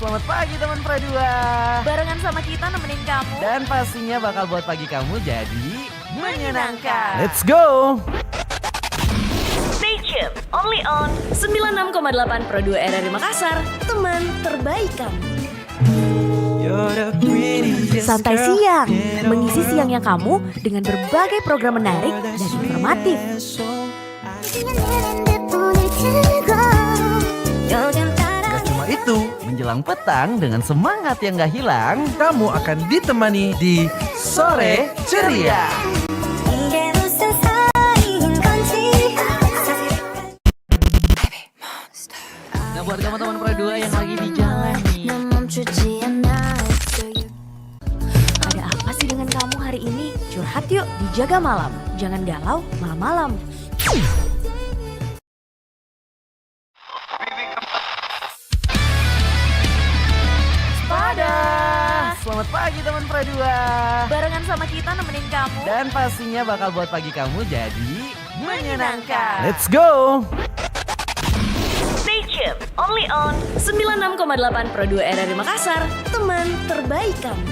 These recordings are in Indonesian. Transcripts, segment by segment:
Selamat pagi teman Pradua. Barengan sama kita nemenin kamu. Dan pastinya bakal buat pagi kamu jadi menyenangkan. Let's go. Stay tuned, only on 96,8 Pro 2 RRI Makassar, teman terbaik kamu. Santai siang, mengisi siangnya kamu dengan berbagai program menarik dan informatif. Gak cuma itu, menjelang petang dengan semangat yang gak hilang, kamu akan ditemani di Sore Ceria. Nah buat kamu teman Pradua yang lagi di jalan nih, ada apa sih dengan kamu hari ini? Curhat yuk di Jaga Malam. Jangan galau malam-malam. Selamat pagi teman Pradua. Barengan sama kita nemenin kamu. Dan pastinya bakal buat pagi kamu jadi menyenangkan. Let's go. Stay tuned, only on 96,8 Pro 2 RRI Makassar, teman terbaik kamu.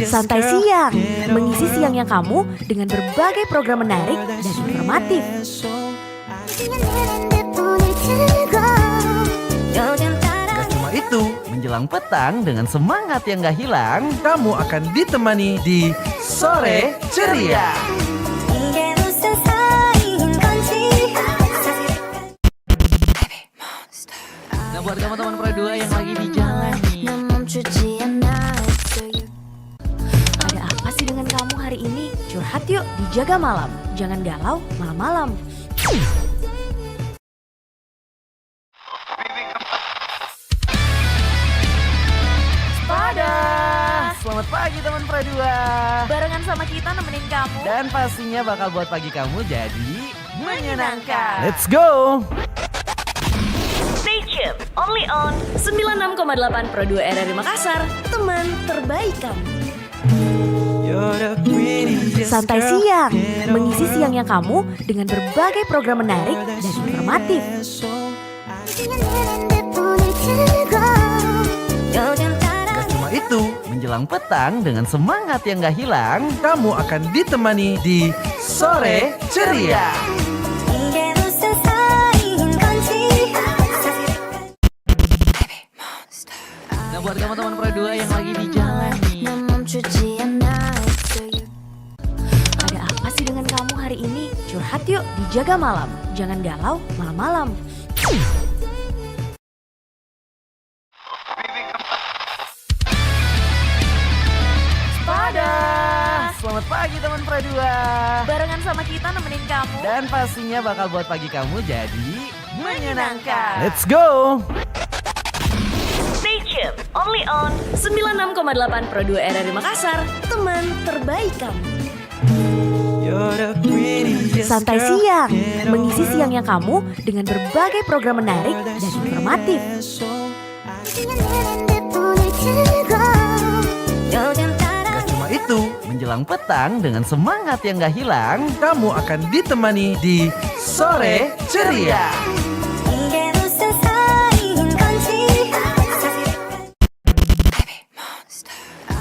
Santai siang, mengisi siangnya kamu dengan berbagai program menarik dan informatif. Gak cuma itu, menjelang petang dengan semangat yang gak hilang, kamu akan ditemani di Sore Ceria. Nah buat kamu teman Pradua yang lagi di jalan nih, ada apa sih dengan kamu hari ini? Curhat yuk di Jaga Malam. Jangan galau malam-malam. Selamat pagi teman Pradua. Barengan sama kita nemenin kamu. Dan pastinya bakal buat pagi kamu jadi menyenangkan. Let's go. Stay tuned, only on 96,8 Pro 2 RRI Makassar, teman terbaik kamu. Santai siang, mengisi siangnya kamu dengan berbagai program menarik dan informatif. Gak cuma itu, menjelang petang dengan semangat yang gak hilang, kamu akan ditemani di Sore Ceria. Nah buat kamu teman Pradua yang lagi di jalan nih, ada apa sih dengan kamu hari ini? Curhat yuk di Jaga Malam. Jangan galau malam-malam. Selamat pagi teman Pradua. Barengan sama kita nemenin kamu. Dan pastinya bakal buat pagi kamu jadi menyenangkan. Let's go. Stay tuned, only on 96,8 Pro 2 RRI Makassar, teman terbaik kamu. Santai siang, mengisi siangnya kamu dengan berbagai program menarik dan informatif. Gak cuma itu, menjelang petang dengan semangat yang gak hilang, kamu akan ditemani di Sore Ceria.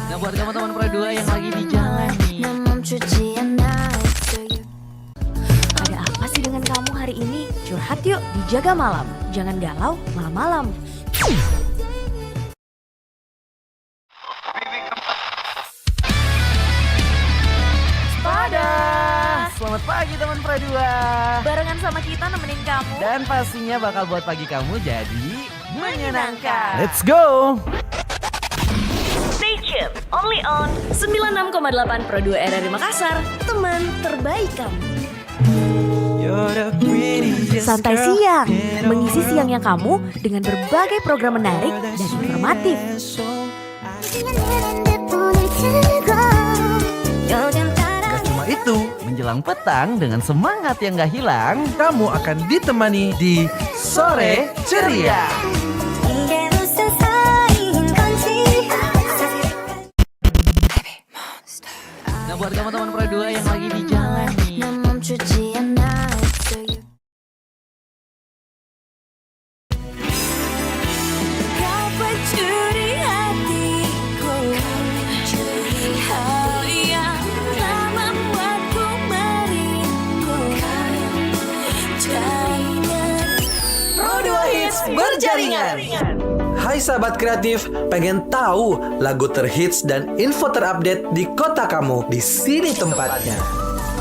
Nah buat kamu teman Pradua yang lagi di jalan nih, ada apa sih dengan kamu hari ini? Curhat yuk di Jaga Malam. Jangan galau malam-malam. Selamat pagi teman Pradua. Barengan sama kita nemenin kamu. Dan pastinya bakal buat pagi kamu jadi menyenangkan. Let's go. Stay tuned, only on 96,8 Pro 2 RRI Makassar, teman terbaik kamu. Santai siang, mengisi siangnya kamu dengan berbagai program menarik dan informatif. Gak cuma itu, menjelang petang dengan semangat yang gak hilang, kamu akan ditemani di Sore Ceria. Nah buat kamu teman Pradua yang lagi di jalan nih, berjaringan. Hai sahabat kreatif, pengen tahu lagu terhits dan info terupdate di kota kamu? Di sini tempatnya.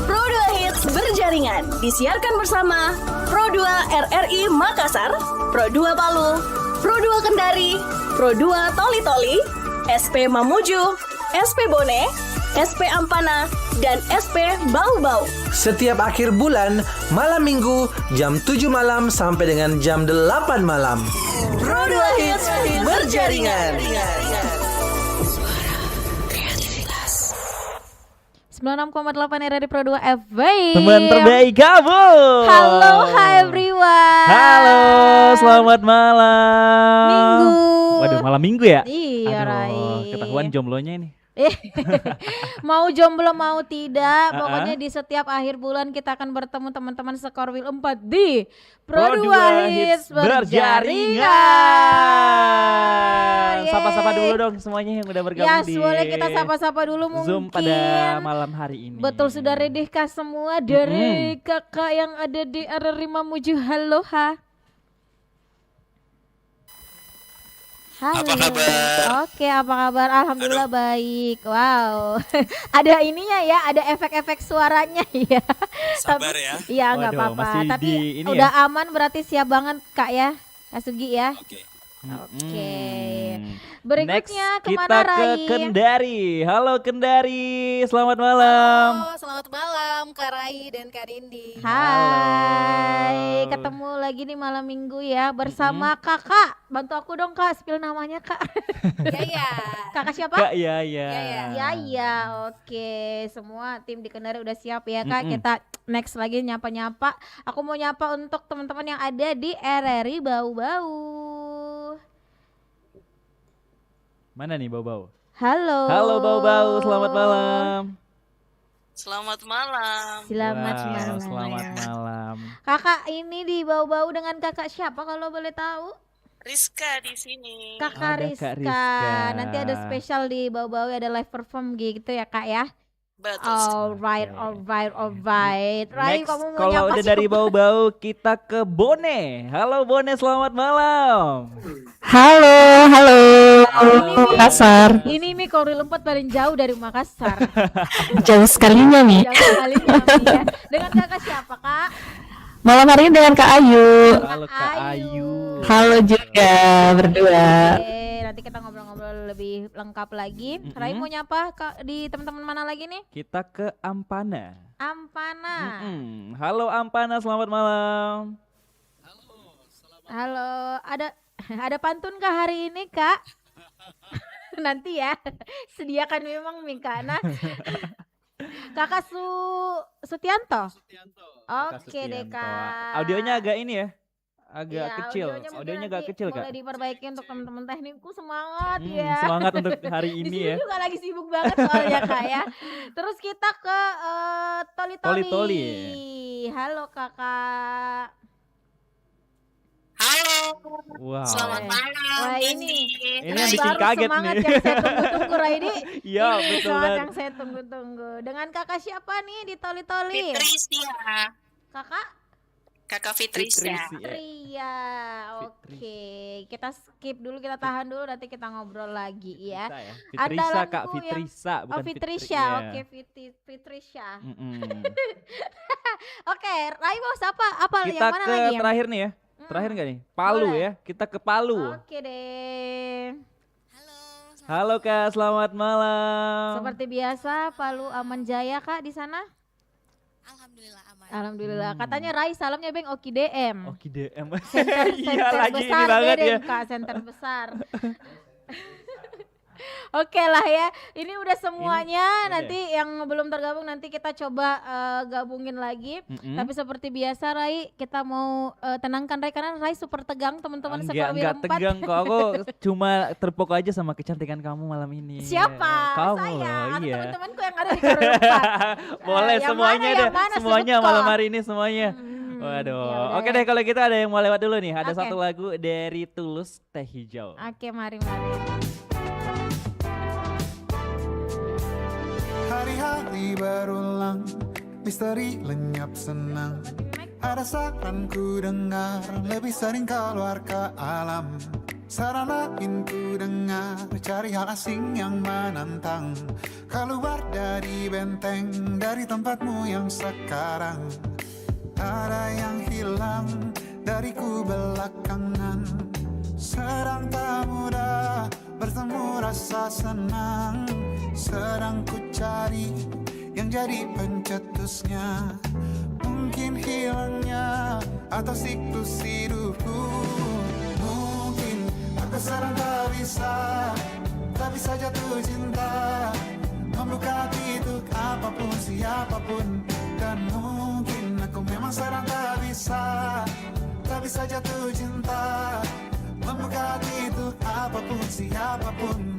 Pro2 Hits berjaringan disiarkan bersama Pro2 RRI Makassar, Pro2 Palu, Pro2 Kendari, Pro2 Toli Toli, SP Mamuju, SP Bone, SP Ampana, dan SP Bau Bau. Setiap akhir bulan, malam minggu, jam 7 malam sampai dengan jam 8 malam. Pro2 Hits berjaringan. 96,8 RRI Pro 2 FB. Teman terbaik kamu. Halo, hi everyone. Halo, selamat malam. Minggu. Waduh, malam minggu ya? Iya, Rai. Ketahuan jomblonya ini. Mau jomblo mau tidak, pokoknya di setiap akhir bulan kita akan bertemu teman-teman Skorwil 4 di Pro 2 Hits berjaringan. Sapa-sapa dulu dong semuanya yang udah bergabung di boleh kita sapa-sapa dulu mungkin. Zoom pada malam hari ini. Betul, sudah ready kah semua dari kakak yang ada di RRI Mamuju? Halo, Halo. Apa kabar? Oke, apa kabar? Alhamdulillah baik. Wow. Ada ininya ya, ada efek-efek suaranya ya. Sabar ya. Iya, nggak Waduh, apa-apa. masih Tapi di ini udah aman, berarti siap banget Kak ya. Kak Sugi ya. Oke. Oke. Berikutnya Next, kemana kita ke Rai? Kendari. Halo Kendari, selamat malam. Selamat malam Kak Rai dan Kak Dindi. Hai, Halo. ketemu lagi di malam minggu ya bersama Kakak. Bantu aku dong Kak, spill namanya Kak. Ya. Kakak siapa? Kak, ya. Ya, oke. Semua tim di Kendari udah siap ya Kak. Kita next lagi nyapa-nyapa. Aku mau nyapa untuk teman-teman yang ada di RRI Bau-Bau. Mana nih Bau-Bau? Halo. Halo Bau-Bau, selamat malam. Selamat malam. Selamat Wow, malam. Selamat malam. Kakak ini di Bau-Bau dengan kakak siapa kalau boleh tahu? Rizka di sini. Kakak Ada Rizka. Kak Rizka. Nanti ada spesial di Bau-Bau, ada live perform gitu ya Kak ya. Betul. Alright. Rai, Next, kamu mau kalau nyapa udah siapa? dari Bau-Bau kita ke Bone. Halo Bone, selamat malam. Halo, Makassar. Ini Mi Koril 4 paling jauh dari Makassar. Jauh sekalinya nih. Jauh sekali Mi ya. Dengan kakak siapa Kak? Malam hari ini dengan Kak Ayu. Halo Kak Ayu. Halo juga berdua. Oke, nanti kita ngobrol-ngobrol lebih lengkap lagi. Rai mau nyapa Kak di teman-teman mana lagi nih? Kita ke Ampana. Ampana. Halo Ampana, selamat malam. Halo, ada pantun kah hari ini Kak? Nanti ya, sediakan memang Mikana. Kakak Sutianto. Oke deh Kak. Audionya agak ini ya, agak Iya, kecil. mungkin Audionya agak nanti kecil Kak. Mulai diperbaiki untuk teman-teman teknikku, semangat ya. Semangat untuk hari Di ini sini ya. juga lagi sibuk banget soalnya Kak ya. Terus kita ke Toli Toli. Toli-Toli. Halo Kakak. Halo. Wow. Selamat malam. Wah, Dindi. Ini yang bikin baru kaget semangat nih. yang saya tunggu-tunggu Raidi. Iya, Ini betul semangat banget. yang saya tunggu-tunggu. Dengan kakak siapa nih di Toli Toli? Fitrisya. Kakak Kakak Fitrisya. Tria. Oke, kita skip dulu, kita tahan dulu, nanti kita ngobrol lagi ya. Fitrisa ya. Ada Fitrisa lagu Kak, yang- Fitrisa bukan Oh, Fitrisya. Fitri, Oke, iya. Fitrisya. Mm-mm. Oke, Rai mau siapa? Apa Kita yang mana ke lagi? Yang- terakhir nih ya. Terakhir nggak nih? Palu Boleh. ya. Kita ke Palu. Oke deh. Halo Kak, selamat malam. Seperti biasa, Palu aman jaya Kak di sana? Alhamdulillah aman. Alhamdulillah. Katanya Rai salamnya Beng Oki DM. Oke DM. Center Iya lagi ini besar banget deh, ya. Kak, center besar. Oke lah ya, ini udah semuanya. Ini udah Nanti yang belum tergabung nanti kita coba gabungin lagi. Tapi seperti biasa Rai, kita mau tenangkan Rai karena Rai super tegang teman-teman Sekorwil Enggak 4. tegang kok. Aku cuma terpukau aja sama kecantikan kamu malam ini. Siapa? Kamu Saya loh, atau iya. teman-temanku yang ada di Korwil 4. Boleh yang semuanya mana, deh. yang mana? Semuanya Sebut malam kok. hari ini semuanya. Waduh. ya udah Oke ya. deh kalau gitu ada yang mau lewat dulu nih. Ada Oke. satu lagu dari Tulus, Teh Hijau. Oke, mari. Hari-hari berulang, misteri lenyap senang. Ada saran ku dengar lebih sering keluar ke alam. Saran lain ku dengar cari hal asing yang menantang. Keluar dari benteng, dari tempatmu yang sekarang. Ada yang hilang dariku belakangan. Sedang tak mudah bertemu rasa senang. Sedang ku cari yang jadi pencetusnya. Mungkin hilangnya atau siklus hidupku. Mungkin aku sedang tak bisa jatuh cinta. Membuka hati untuk apapun, siapapun. Dan mungkin aku memang sedang tak bisa jatuh cinta. Membuka hati untuk apapun, siapapun.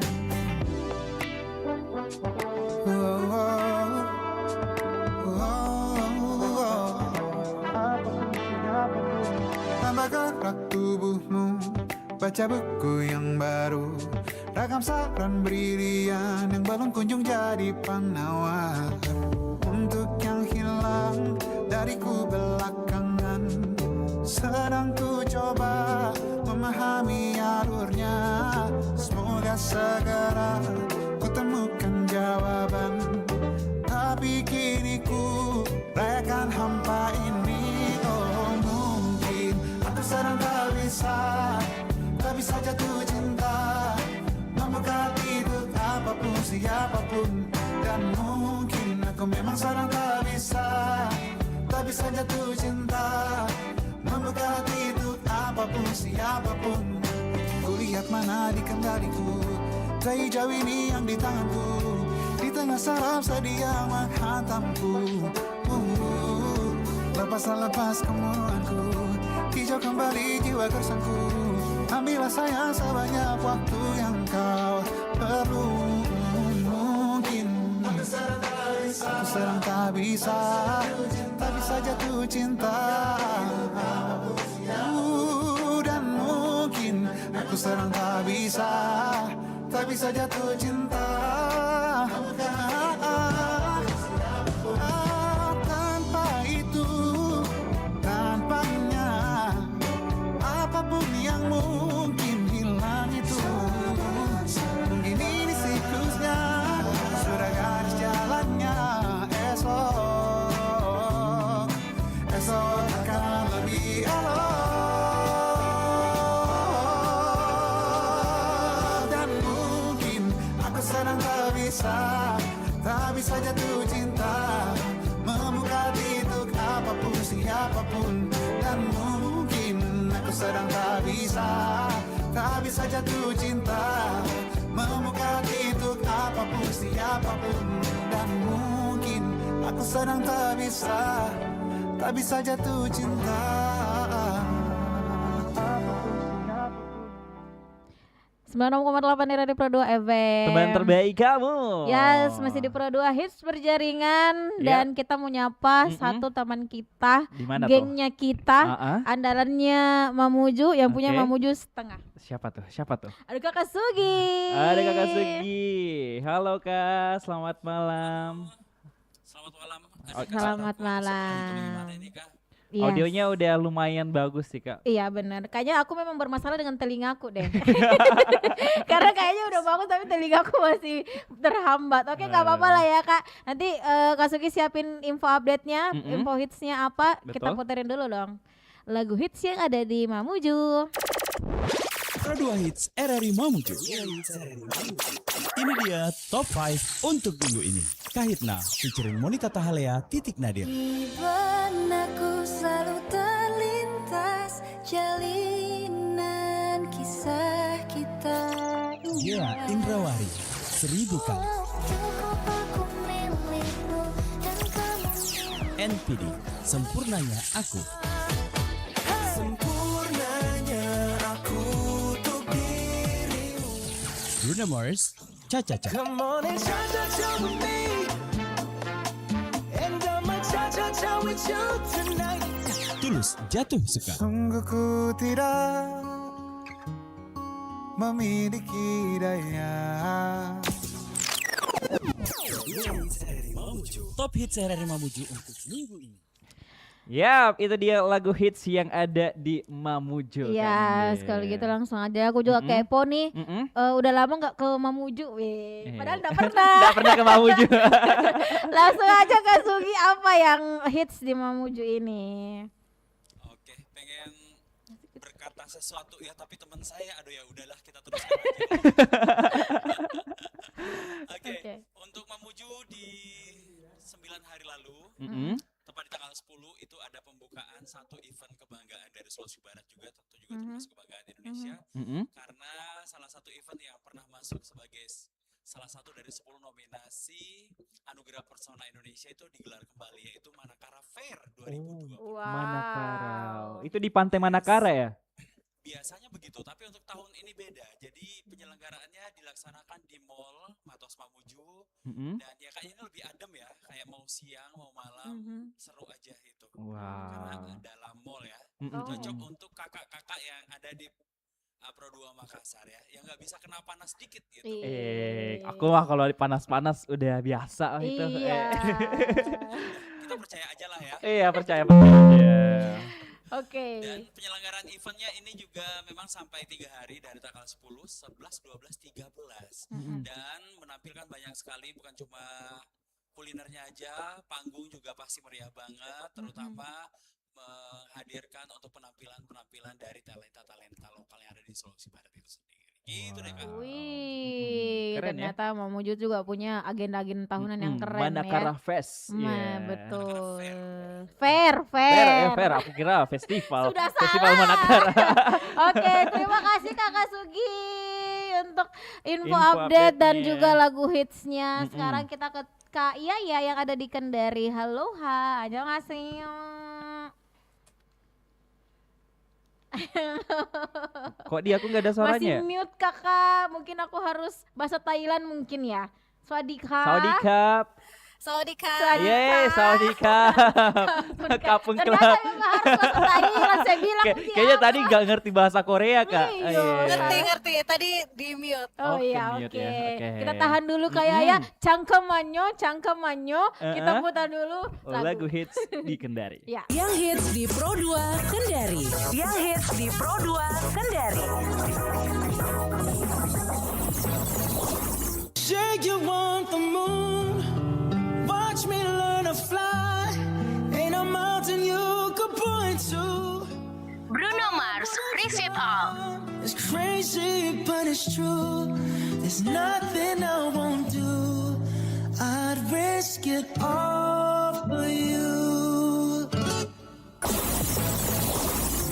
Tambah gerak tubuhmu, baca buku yang baru. Ragam saran brilian yang belum kunjung jadi penawar. Untuk yang hilang dariku belakangan, sedang ku coba memahami alurnya. Semoga segera ku temukan jawaban. Tapi kini ku rayakan hampa ini. Oh mungkin aku sedang tak bisa jatuh cinta. Membuka hati untuk apapun, siapapun. Dan mungkin aku memang sedang tak bisa jatuh cinta. Membuka hati untuk apapun, siapapun. Kulihat mana di kendaliku, jauh ini yang di tanganku. Di tengah saraf sedia menghantamku. Lepas kemuanku, hijau kembali jiwa gersangku. Ambillah sayang sebanyak waktu yang kau perlu. Mungkin aku sedang tak bisa jatuh cinta. Dan mungkin aku sedang tak bisa jatuh cinta. Tanpa itu, tanpanya, apapun yang mungkin hilang itu. Mungkin ini siklusnya, sudah garis jalannya. Esok akan lebih elok. Dan mungkin aku sedang tak bisa jatuh cinta. Membuka hati untuk apapun, siapapun. Dan mungkin aku sedang tak bisa jatuh cinta. Membuka hati untuk apapun, siapapun. Dan mungkin aku sedang tak bisa jatuh cinta. 96,8 di Radio Pro 2 FM. Teman terbaik kamu. Yes, masih di Pro 2 Hits Berjaringan. Dan kita mau nyapa satu teman kita, Dimana gengnya kita, andalannya Mamuju yang punya Oke. Mamuju setengah. Siapa tuh? Ada Kakak Sugi. Ada Kakak Sugi. Halo Kak, selamat malam. Selamat malam. Iya. Audionya udah lumayan bagus sih Kak. Iya benar. Kayaknya aku memang bermasalah dengan telingaku deh. Karena kayaknya udah bagus tapi telingaku masih terhambat. Oke, nggak apa-apa lah ya Kak. Nanti Kak Sugi siapin info update-nya, info hitsnya apa, kita puterin dulu dong. Lagu hits yang ada di Mamuju. Pro 2 Hits RRI Mamuju. Ini dia top 5 untuk minggu ini. Kahitna featuring Monita Tahalea Titik Nadir. Di benakku selalu terlintas jalinan kisah kita. Ya, Indrawari 1000 kali. Cukup aku milikmu dan kamu NPD Sempurnanya Aku. Sempurnanya aku untuk dirimu. Bruno Mars Cha-Cha-Cha. Come on and cha-cha-cha with me. And I might cha-cha-cha with you tonight. Tulus Jatuh Suka. Sungguh ku tidak memiliki daya. Top Hits RRI Mamuju untuk minggu ini. Yap, itu dia lagu hits yang ada di Mamuju. Iya, kan, sekali Dek. gitu langsung aja. Aku juga kepo nih. Udah lama nggak ke Mamuju, weh. Padahal nggak pernah. Nggak pernah ke Mamuju. Langsung aja Kak Sugi, apa yang hits di Mamuju ini? Oke, pengen berkata sesuatu ya, tapi teman saya, aduh ya udahlah kita teruskan aja. Oke, Oke. untuk Mamuju di 9 hari lalu, tepat di tanggal 10 itu ada pembukaan satu event kebanggaan dari Sulawesi Barat juga, tentu juga termasuk kebanggaan Indonesia, karena salah satu event yang pernah masuk sebagai salah satu dari 10 nominasi Anugerah Persona Indonesia itu digelar kembali, yaitu Manakara Fair 2020. Wow. Manakara. Itu di Pantai Manakara ya? Biasanya begitu, tapi untuk tahun ini beda. Jadi penyelenggaraannya dilaksanakan di Mall Matos Mamuju, dan ya kayaknya ini lebih adem ya, kayak mau siang mau malam, seru aja itu. Karena dalam mall ya, cocok untuk kakak-kakak yang ada di Pro 2 Makassar ya, yang nggak bisa kena panas dikit gitu. Aku mah kalau panas-panas udah biasa itu. Iya. Kita percaya aja lah ya. Iya, percaya aja. Oke. Dan penyelenggaraan eventnya ini juga memang sampai 3 hari dari tanggal 10, 11, 12, 13. Dan menampilkan banyak sekali, bukan cuma kulinernya aja, panggung juga pasti meriah banget, terutama menghadirkan untuk penampilan-penampilan dari talenta-talenta lokal yang ada di Sulawesi Barat itu sendiri. Gitu deh Kak. Wih, Keren ya. ternyata Mamuju juga punya agenda-agenda tahunan yang keren Manakara ya. Fest. Iya. Betul. Fair, Fair. aku kira festival. Sudah Festival salah. Manakara. Oke, terima kasih Kakak Sugi untuk info Info update dan update-nya. juga lagu hitsnya. Sekarang kita ke Kak Iya yang ada di Kendari. Halo Ha, annyeonghaseyo. Kok di aku nggak ada suaranya? Masih mute Kakak, mungkin aku harus bahasa Thailand mungkin ya. Swadika. Sawadikap. Sawadika. Yeay, sawadikap. Kapung Ternyata kelap. memang harus bahasa Thailand, saya bilang Kayaknya tadi nggak ngerti bahasa Korea, Kak. Iya. Ngerti. Tadi di mute. Oh Oh, iya, ke-mute oke. ya, oke. Kita tahan dulu kayak ya. Cangkemanyo. Kita putar dulu Lagu hits di Kendari. Ya. Yang hits di Pro 2 Kendari. Yang hits di Pro 2 Kendari. Say you want the moon, watch me learn to fly. Ain't a mountain you could point to. Bruno Mars, Risk It All. It's crazy, but it's true. There's nothing I won't do. I'd risk it all for you.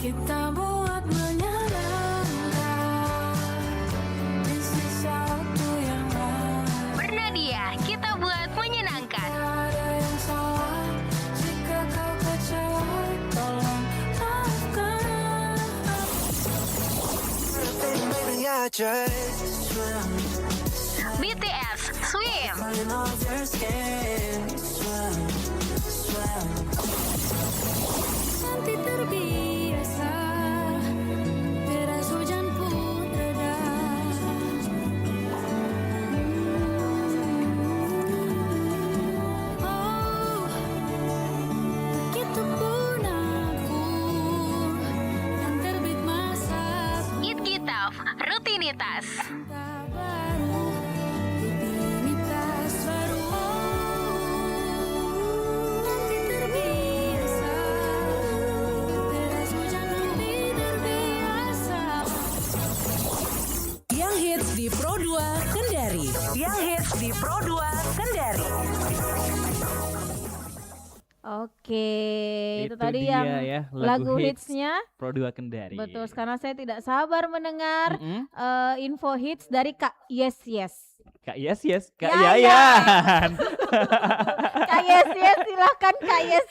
Kita buat menyenangkan di sesuatu yang lain. Bernadia, kita buat menyenangkan. Ada yang salah jika kau kecewa, tolong maafkan. Maybe I just swim BTS, Swim. in all your skin. Swim. Nanti terbiasa, deras hujan pun reda. Oh, begitu pun aku yang terbit masa It Gitaf, Rutinitas. cinta baru, rutinitas baru. Nanti terbiasa, deras hujan lebih terbiasa. Yang hits di Pro 2 Kendari. Yang hits di Pro 2 Kendari. Oke, itu tadi dia yang ya, lagu hits hitsnya. Pro 2 Kendari. Betul, karena saya tidak sabar mendengar info hits dari Kak Yes. Kak Yes, Kak Ya, Yayan. Kak Yes, silahkan Kak Yes.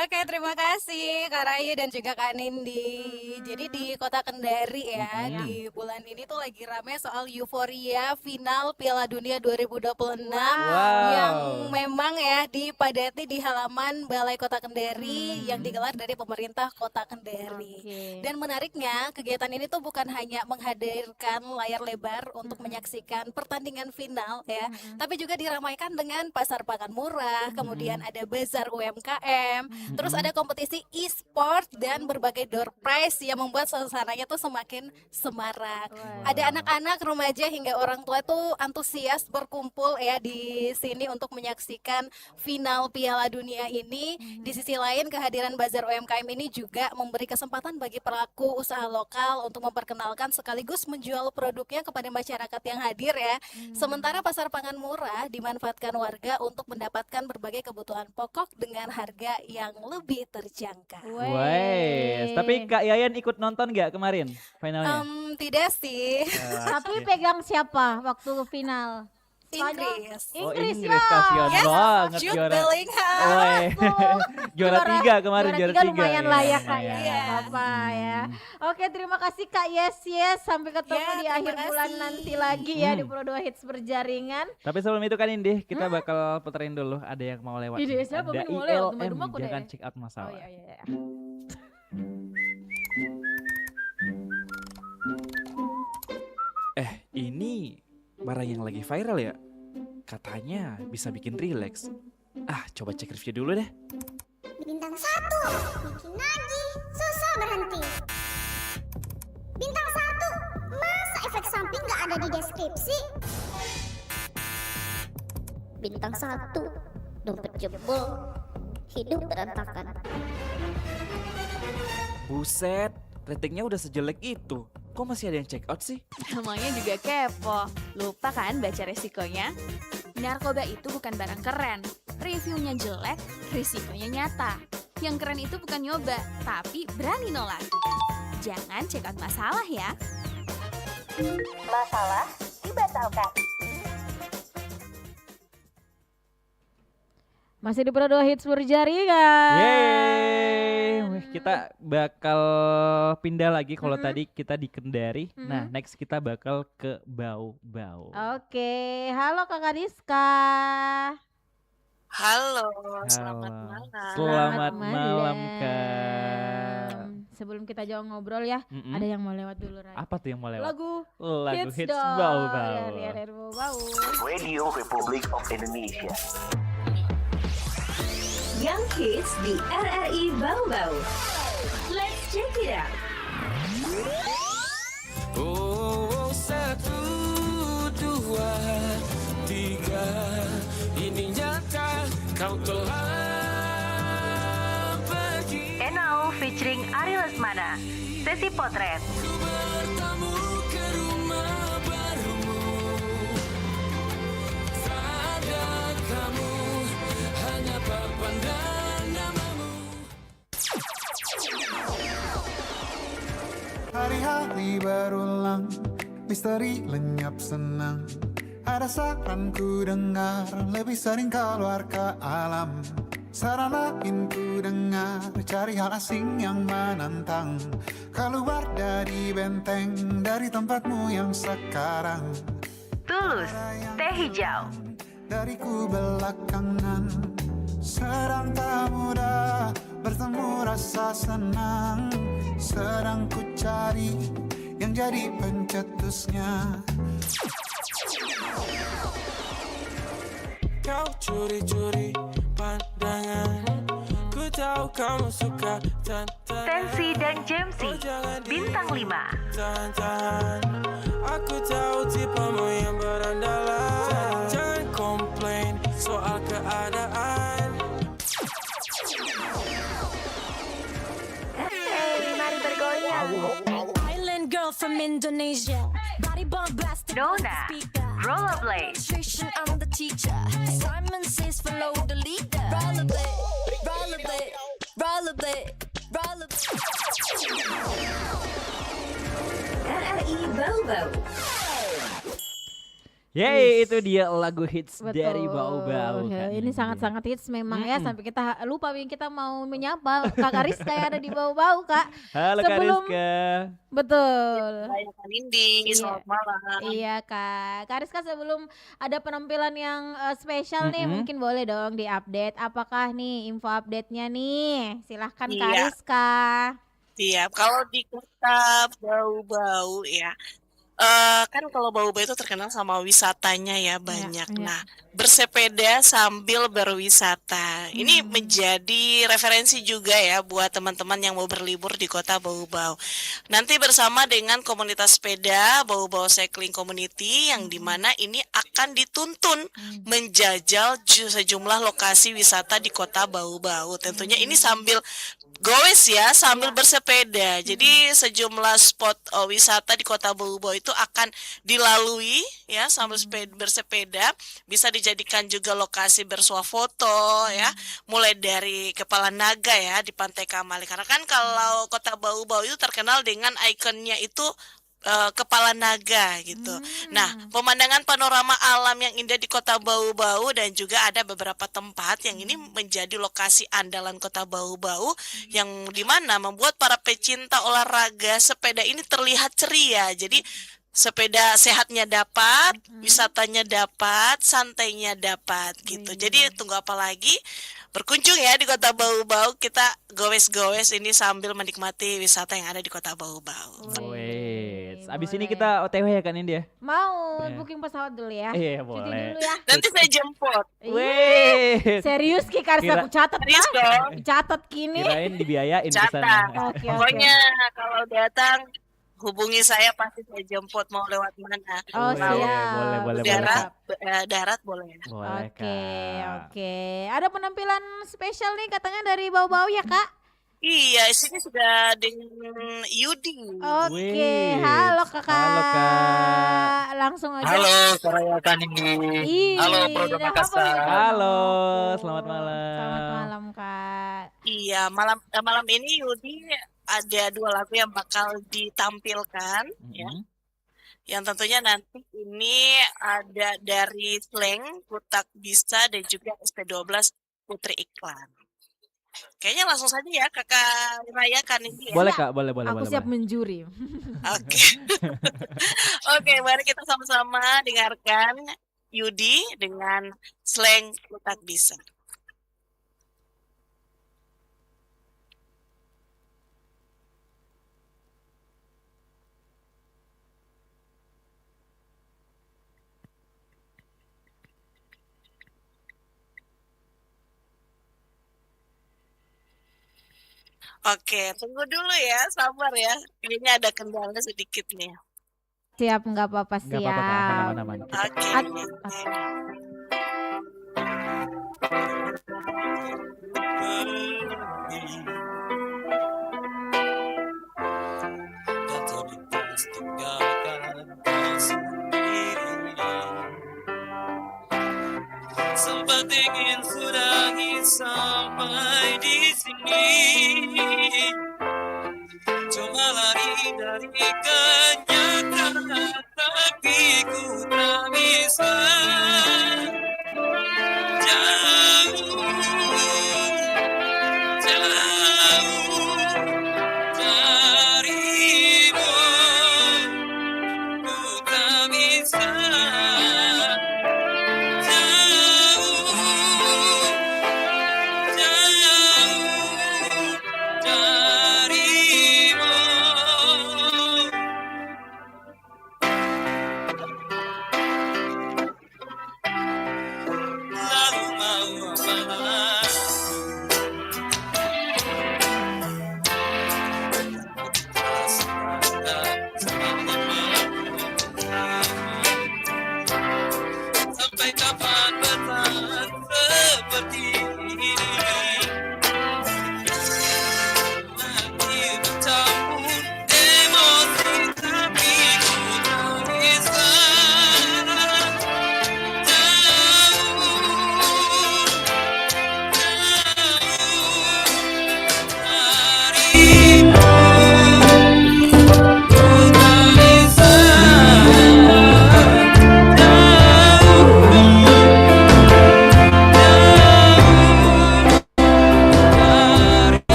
Oke, terima kasih Kak Rai dan juga Kak Nindi. Jadi di Kota Kendari ya, di bulan ini tuh lagi rame soal euforia final Piala Dunia 2026 yang memang ya dipadati di halaman Balai Kota Kendari yang digelar dari pemerintah Kota Kendari. Oke. Dan menariknya, kegiatan ini tuh bukan hanya menghadirkan layar lebar untuk menyaksikan pertandingan event final ya, tapi juga diramaikan dengan pasar pangan murah, kemudian ada bazar UMKM, terus ada kompetisi e-sport dan berbagai door prize yang membuat suasananya tuh semakin semarak. Ada anak-anak, remaja hingga orang tua tuh antusias berkumpul ya di sini untuk menyaksikan final Piala Dunia ini. Di sisi lain, kehadiran bazar UMKM ini juga memberi kesempatan bagi pelaku usaha lokal untuk memperkenalkan sekaligus menjual produknya kepada masyarakat yang hadir ya. Sementara pasar pangan murah dimanfaatkan warga untuk mendapatkan berbagai kebutuhan pokok dengan harga yang lebih terjangkau. Wes, tapi Kak Yayan ikut nonton nggak kemarin finalnya? Tidak sih. Tapi pegang siapa waktu final? Inggris. Oh, Inggris Inggris, ya. kasihan Yes, banget Jude juara. Bellingham. Woi. Juara 3 kemarin, juara 3. lumayan lah ya Kak ya. Iya. Nggak apa-apa ya. Oke, terima kasih Kak Yes. Sampai ketemu Ya, di terima akhir bulan kasih. nanti lagi ya di Pro 2 Hits berjaringan. Tapi sebelum itu kan Indi, kita bakal puterin dulu ada yang mau lewat. Ide, nih. siapa Ada yang mau lewat? ILM, Rumah-rumahku deh. jangan check out Oh masalah. iya iya. iya. Ini barang yang lagi viral ya? Katanya bisa bikin rileks. Coba cek review dulu deh. Bintang 1, bikin lagi, susah berhenti. Bintang 1, masa efek samping gak ada di deskripsi? Bintang 1, dompet jebol, hidup berantakan. Buset, ratingnya udah sejelek itu. Kok masih ada yang check out sih? Namanya juga kepo. Lupa kan baca resikonya? Narkoba itu bukan barang keren. Reviewnya jelek, risikonya nyata. Yang keren itu bukan nyoba, tapi berani nolak. Jangan check out masalah ya. Masalah dibatalkan. Masih di Pro 2 Hits berjaringan. Yeay, wih, kita bakal pindah lagi kalau tadi kita di Kendari. Nah, next kita bakal ke Bau-Bau. Oke, halo Kakak Rizka. Halo, Halo. selamat malam. Selamat malam, Kak. Sebelum kita jauh ngobrol ya, ada yang mau lewat dulu Ray. Apa tuh yang mau lewat? Lagu Hits dong. Bau-Bau. Ya, dari Bau-Bau. Radio Republik of Indonesia. Yang hits di RRI Bau-Bau. Let's check it out. Oh, 1, 2, 3, ini nyata kau telah pergi. Enau featuring Ari Lesmana. Sesi potret. Ku bertamu ke rumah barumu. Tak ada kamu, hanya papan dan namamu. Hari-hari berulang, misteri lenyap senang. Ada saran ku dengar, lebih sering keluar ke alam. Saran lain ku dengar, cari hal asing yang menantang. Keluar dari benteng, dari tempatmu yang sekarang. Tulus, teh hijau. Dariku belakangan, sedang tak mudah bertemu rasa senang. Sedang ku cari yang jadi pencetusnya. Kau curi-curi pandangan, ku tahu kamu suka tantangan. Tensi dan Jamsi, bintang 5. Tahan-tahan, aku tahu tipemu yang berandalan. Jangan komplain soal keadaan. Mari bergoyang. Island girl from Indonesia, body bombastic. Dona, Rollerblade. Illustration, I'm the teacher. Simon says follow the leader. Rollerblade, rollerblade, rollerblade, rollerblade. RRI Bau-Bau. Yeay, itu dia lagu hits Betul. dari Bau-Bau. Ya, kan. ini sangat-sangat hits memang ya, sampai kita lupa kita mau menyapa Kakak Rizka yang ada di Bau-Bau, Kak. Halo Sebelum- Kak Rizka. Betul. Saya Nindi, selamat malam. Iya Kak. Kak Rizka, sebelum ada penampilan yang spesial nih, mungkin boleh dong diupdate. Apakah nih info update-nya nih? Silahkan Kak Iya. Rizka. Siap, kalau di kota Bau-Bau ya, Kan kalau Bau-Bau itu terkenal sama wisatanya ya banyak. iya. Nah, bersepeda sambil berwisata. Ini menjadi referensi juga ya buat teman-teman yang mau berlibur di kota Bau-Bau. Nanti bersama dengan komunitas sepeda Bau-Bau Cycling Community yang dimana ini akan dituntun menjajal sejumlah lokasi wisata di kota Bau-Bau. Tentunya ini sambil goes ya, sambil bersepeda. Jadi sejumlah spot wisata di kota Bau-Bau itu akan dilalui ya sambil bersepeda. Bisa dijadikan juga lokasi bersuah foto ya, mulai dari Kepala Naga ya di Pantai Kamali. Karena kan kalau kota Bau-Bau itu terkenal dengan ikonnya itu Kepala Naga gitu. Nah, pemandangan panorama alam yang indah di kota Bau-Bau dan juga ada beberapa tempat yang ini menjadi lokasi andalan kota Bau-Bau yang dimana membuat para pecinta olahraga sepeda ini terlihat ceria. Jadi sepeda sehatnya dapat, wisatanya dapat, santainya dapat gitu. Jadi tunggu apa lagi? Berkunjung ya di kota Bau-Bau, kita goes-goes ini sambil menikmati wisata yang ada di kota Bau-Bau. Wait, abis ini kita OTW ya kan India? Mau Iya. booking pesawat dulu ya? Iya, Cuti boleh. dulu ya. Nanti saya jemput. Wait. Serius Ki, harus Kira- aku catat Serius lah. dong. Catat kini. Kirain dibiayain ke Catat. sana. Oke, Pokoknya kalau datang hubungi saya pasti saya jemput mau lewat mana. Oh, Laut, siap. boleh, darat, darat boleh. Boleh, Oke, Kak. oke. Ada penampilan spesial nih katanya dari Bau-Bau ya, Kak? Iya, sini sudah dengan Yudi. Oke, Wih, halo Kakak. halo, Kak. Langsung aja. Halo, Soraya Kanindi. Ih, Halo, Produk udah Makassar. hafal nih Halo, namaku. selamat malam. Selamat malam, Kak. Iya, malam ini Yudi ada 2 lagu yang bakal ditampilkan ya. Yang tentunya nanti ini ada dari Slang, Kutak Bisa dan juga SP12 Putri Iklan. Kayaknya langsung saja ya Kakak Raya Kanindi ya. Boleh Kak, boleh. Aku boleh. siap menjuri. Oke. Oke, mari kita sama-sama dengarkan Yudi dengan Slang Kutak Bisa. Oke, tunggu dulu ya, sabar ya. Kayaknya ada kendala sedikit nih. Siap, nggak apa-apa, Nggak apa-apa Kak, siap. aman-aman. Oke. Sempat ingin sudahi sampai di sini, cuma lari dari kenyataan, tapi ku tak bisa. Jauh, jauh darimu, ku tak bisa.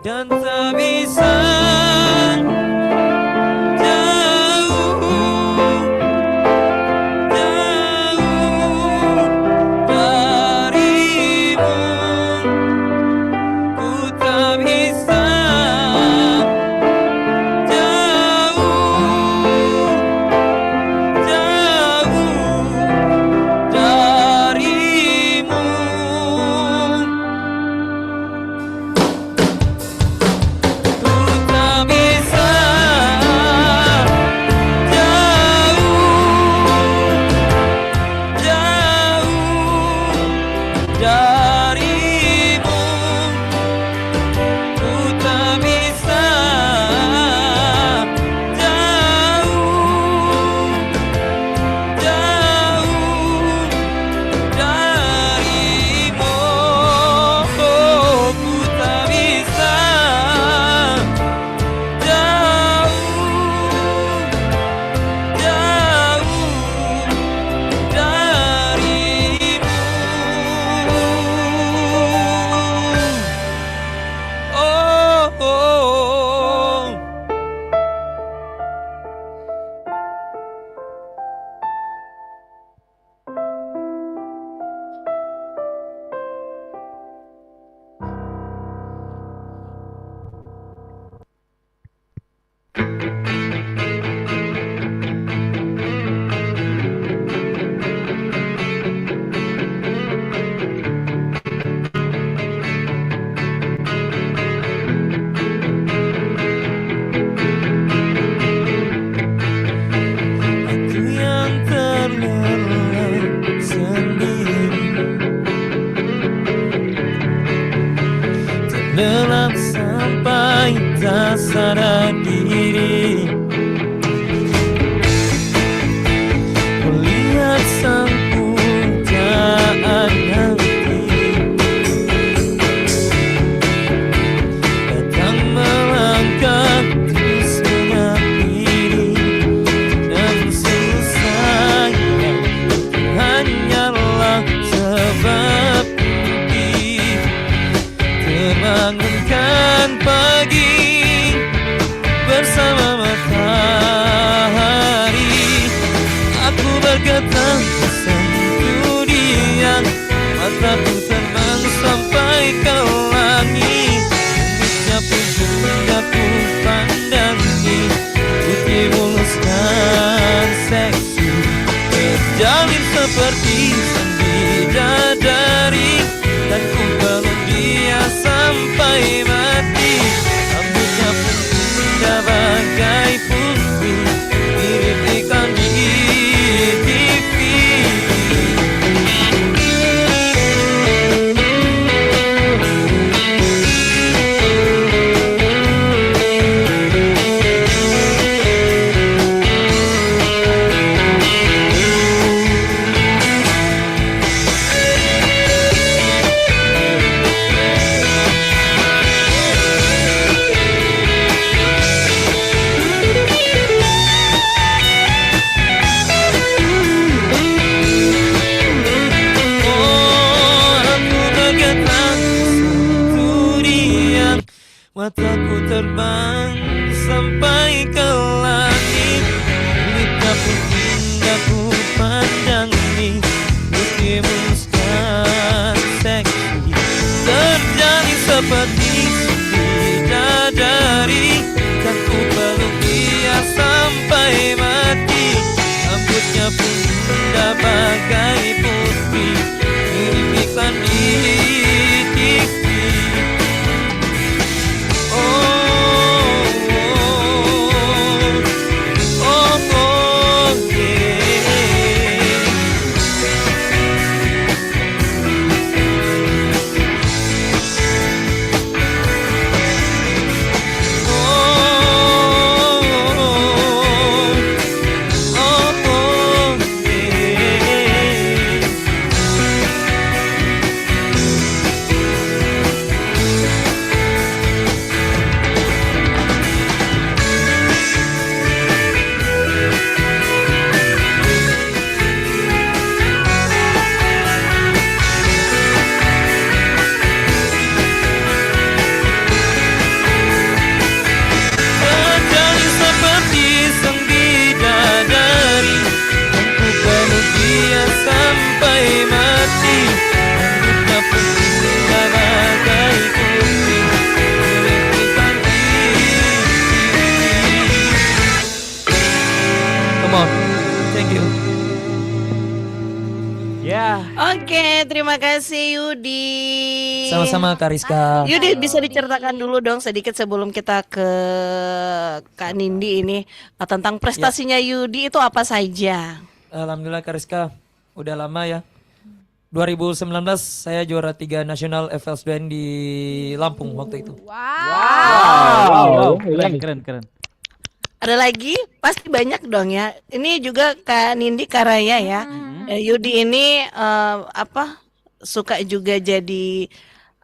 dan tak bisa jauh darimu. Ku tak bisa tenggelam sampai tak sadar diri. Melihat sang pujaan hati datang melangkah terus menyakiti, dan selesainya hanyalah sebab bangunkan pagi bersama matahari. Aku berkata sentuh dia, mataku terbang sampai ke langit. Wujudnya pun sudah ku pandangi, putih mulus dan seksi, terjalin seperti bidadari, dan ku peluk dia sampai mati. Rambutnya pun indah bagai putri, mirip iklan di TV. Mataku terbang sampai ke langit, kulitnya pun indah ku pandangi, putih mulus dan seksi, terjalin seperti bidadari, dan ku peluk dia sampai mati. Rambutnya pun indah bagai putih, mirip iklan di TV. kasih Yudi. Sama-sama Kak Rizka. Yudi bisa diceritakan dulu dong sedikit sebelum kita ke Kak Nindi ini tentang prestasinya Yudi itu apa saja? Alhamdulillah Kak Rizka, udah lama ya. 2019 saya juara 3 nasional FL2N di Lampung waktu itu. Wow. Keren. Ada lagi? Pasti banyak dong ya. Ini juga Kak Nindi Karaya ya. Yudi ini suka juga jadi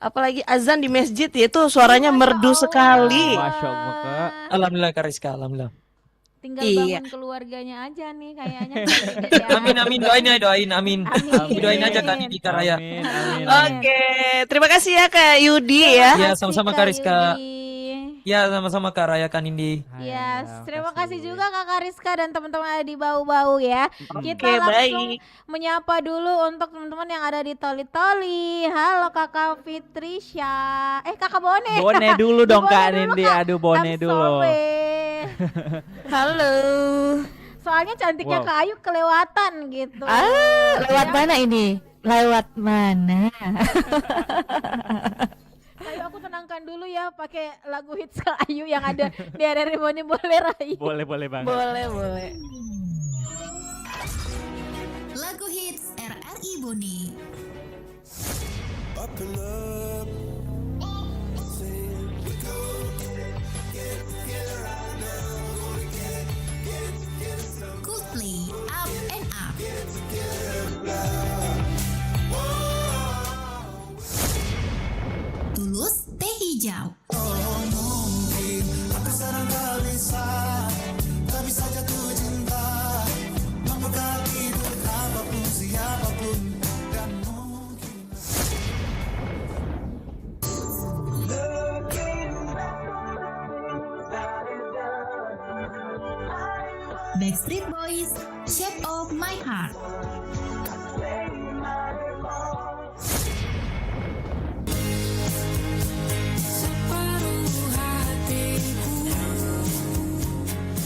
apalagi azan di masjid ya, itu suaranya merdu sekali. Masya Allah Kak. Alhamdulillah Kak Rizka, alhamdulillah. Tinggal bangun keluarganya aja nih kayaknya. Amin, doain, amin. Doain aja Kak Nindi Karaya. Oke, terima kasih ya Kak Yudi ya. Ya, sama-sama Kak Rizka. Ya, sama-sama Kak Raya, Kak Nindi. Yes, terima kasih juga Kakak Rizka dan teman-teman ada di Bau-Bau ya. Kita langsung menyapa dulu untuk teman-teman yang ada di Toli-Toli. Halo Kakak Fitrisha. Kakak Bone. Bone dulu dong Kak Nindi. Aduh, Bone dulu. Halo. Soalnya cantiknya Kak Ayu kelewatan gitu. Lewat mana ini? Lewat mana? Ayo aku tenangkan dulu ya pakai lagu hits Kak Ayu yang ada di RRI Bone, boleh Rai? Boleh banget. Boleh. Lagu hits RRI Bone. Coldplay, Up and Up. Tulus, Teh Hijau. Aku sedang gelisah, tak bisa jatuh cinta, memberkati apapun siapapun dan mungkin. Backstreet Boys, Shape of My Heart.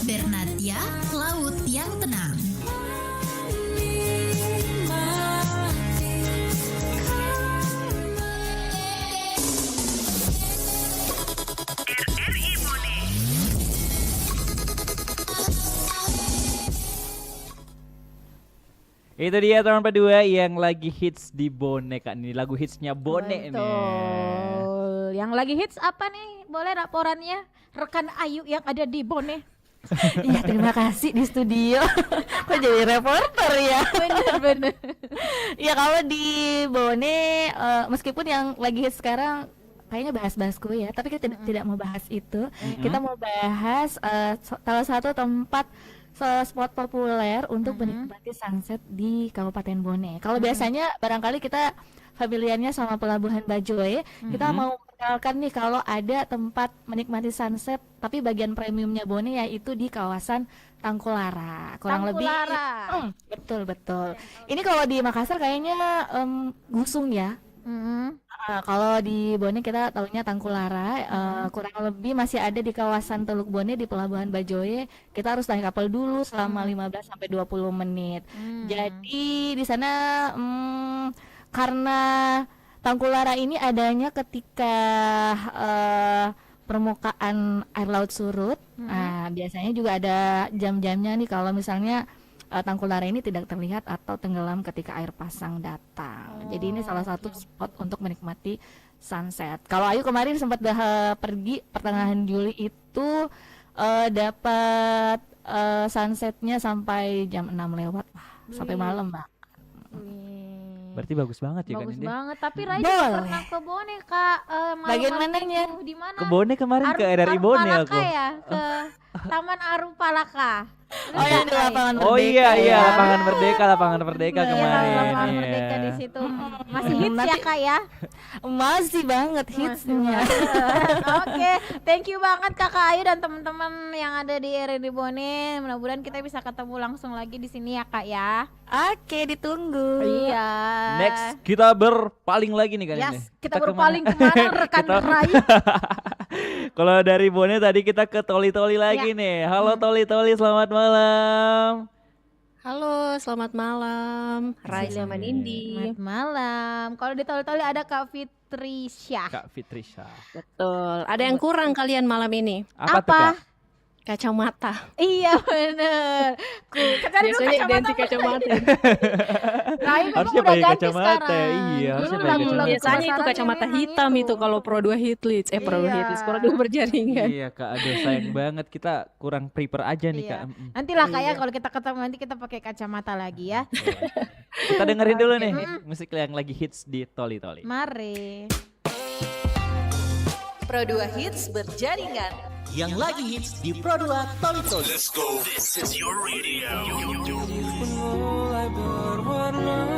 Bernatia, Laut yang Tenang. Itu dia teman kedua yang lagi hits di Bone Kak Nindi. Lagu hitsnya Bone nih. Yang lagi hits apa nih? Boleh laporannya rekan Ayu yang ada di Bone. Iya, terima kasih di studio. Kok jadi reporter ya? Bener. Ya kalau di Bone, meskipun yang lagi hits sekarang kayaknya bahas-bahasku ya, tapi kita tidak mau bahas itu. Kita mau bahas salah satu tempat spot populer untuk menikmati sunset di Kabupaten Bone. Kalau biasanya barangkali kita familiarnya sama Pelabuhan Bajoe, kita mau kenalkan nih kalau ada tempat menikmati sunset tapi bagian premiumnya Bone yaitu di kawasan Tangkulara. Betul. Ini kalau di Makassar kayaknya Gusung ya. Kalau di Bone kita tahunya Tangkulara, kurang lebih masih ada di kawasan Teluk Bone di Pelabuhan Bajoe. Kita harus naik kapal dulu selama 15 sampai 20 menit. Jadi di sana karena Tangkulara ini adanya ketika permukaan air laut surut. Nah, biasanya juga ada jam-jamnya nih kalau misalnya Tangkulara ini tidak terlihat atau tenggelam ketika air pasang datang. Jadi ini salah satu spot untuk menikmati sunset. Kalau Ayu kemarin sempat pergi pertengahan Juli itu dapat sunsetnya sampai jam 6 lewat. Sampai malam, Mbak. Berarti bagus banget ya Bagus kan ini. banget, tapi Rai juga pernah ke Bone Kak. Bagian mananya? Di mana? Ke Bone kemarin ke RRI Bone aku. Ya, ke Taman Arupalaka. Oh ya, di lapangan Merdeka. Oh iya, lapangan Merdeka kemarin. Lapangan Merdeka di situ. Masih hits ya Kak ya? Masih banget hitsnya. Oke, thank you banget Kakak Ayu dan teman-teman yang ada di RRI Bone. Mudah-mudahan kita bisa ketemu langsung lagi di sini ya Kak ya. Oke, ditunggu. Iya. Next kita berpaling lagi nih kan ini. Kita berpaling kemana rekan Rai? Kalau dari Bone tadi kita ke Toli-Toli lagi nih. Halo Toli-Toli, selamat malam. Halo, selamat malam. Raisa Manindi. Selamat malam. Kalau di Toli-Toli ada Kak Fitrisya. Kak Fitrisya. Betul. Ada yang kurang kalian malam ini. Apa tuh, Kak? Kacamata. Iya bener. Cari dulu Biasanya kacamata. identik kacamata. Rai memang Harusnya udah pakai ganti kacamata. sekarang. Iya, harusnya Dulu pakai lagu-lagu kacamata. Biasanya itu pasarannya kacamata memang hitam itu kalau Pro 2 Hitlits. Pro 2 Iya. Hitlits, Pro 2 berjaringan. Iya, Kak. Aduh, sayang banget kita kurang prepare aja nih, Iya. Kak. Nanti lah Kak ya Iya. kalau kita ketemu nanti kita pakai kacamata lagi ya. Kita dengerin dulu nih musik yang lagi hits di Toli-Toli. Mari. Pro 2 Hits berjaringan. Yang lagi hits di Pro 2 Toli-Toli. Let's go. This is your radio. mulai berwarna.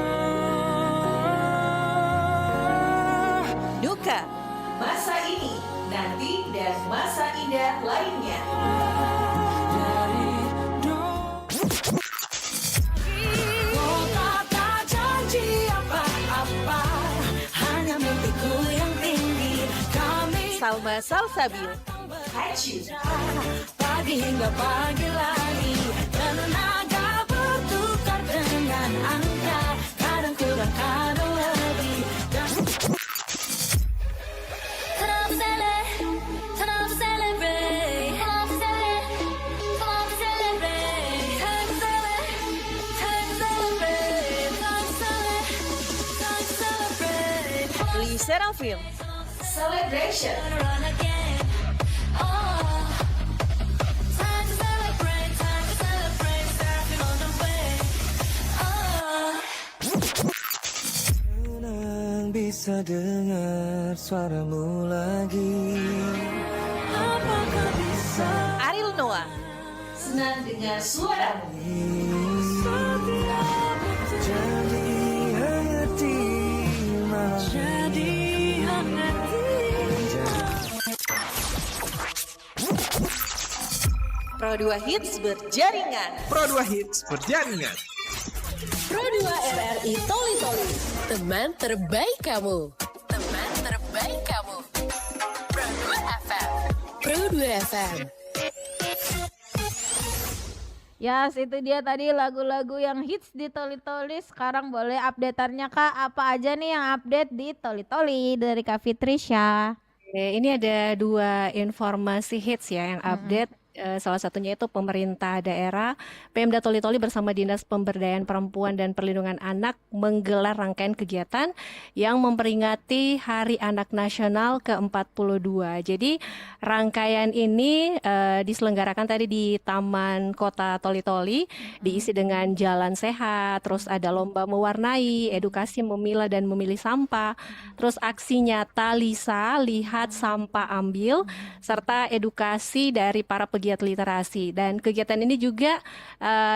Duka, masa ini, nanti, dan masa indah lainnya. Kau tak janji apa-apa, hanya mimpiku yang tinggi. Kami Salma Salsabil, Hachu. pagi hingga pagi lagi, tenaga bertukar dengan angka, kadang kurang kadang lebih. Turn up, celebrate. Turn up, celebrate. Turn up, celebrate. Turn up, celebrate. Lee Serafim, Celebration. Run again. Oh, time to celebrate, Seraphim on the way. Oh. Senang bisa dengar suaramu lagi. Apakah bisa Ariel Noah, senang dengar suaramu. Jadi hangat di malam. jadi hangat Pro 2 Hits berjaringan. Pro 2 Hits berjaringan. Pro 2 RRI Toli-Toli. Teman terbaik kamu. Teman terbaik kamu. Pro 2 FM. Pro 2 FM. Yes, itu dia tadi lagu-lagu yang hits di Toli-Toli. Sekarang boleh updateannya Kak. Apa aja nih yang update di Toli-Toli dari Kak Fitrisya? Ini ada 2 informasi hits ya yang update. Salah satunya itu pemerintah daerah Pemda Toli-Toli bersama Dinas Pemberdayaan Perempuan dan Perlindungan Anak menggelar rangkaian kegiatan yang memperingati Hari Anak Nasional ke-42. Jadi rangkaian ini diselenggarakan tadi di Taman Kota Toli-Toli, diisi dengan jalan sehat, terus ada lomba mewarnai, edukasi memilah dan memilih sampah, terus aksi nyata Lisa, lihat sampah ambil, serta edukasi dari para pegiat literasi. Dan kegiatan ini juga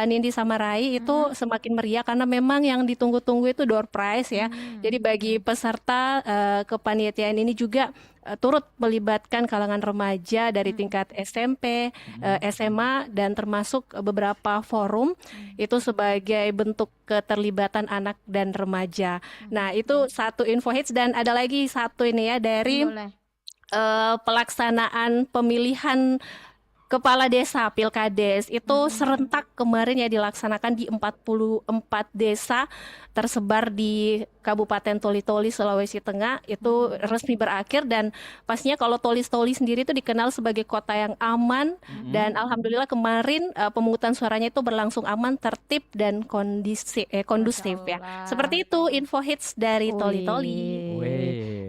Nindi sama Rai itu semakin meriah karena memang yang ditunggu-tunggu itu door prize ya. Jadi bagi peserta kepanitiaan ini juga turut melibatkan kalangan remaja dari tingkat SMP, SMA, dan termasuk beberapa forum itu sebagai bentuk keterlibatan anak dan remaja. Nah itu satu info hits dan ada lagi satu ini ya dari pelaksanaan pemilihan Kepala Desa Pilkades itu serentak kemarin ya dilaksanakan di 44 desa tersebar di Kabupaten Toli-Toli, Sulawesi Tengah. Itu resmi berakhir dan pastinya kalau Toli-Toli sendiri itu dikenal sebagai kota yang aman dan alhamdulillah kemarin pemungutan suaranya itu berlangsung aman, tertib dan kondusif ya. Seperti itu info hits dari Toli-Toli.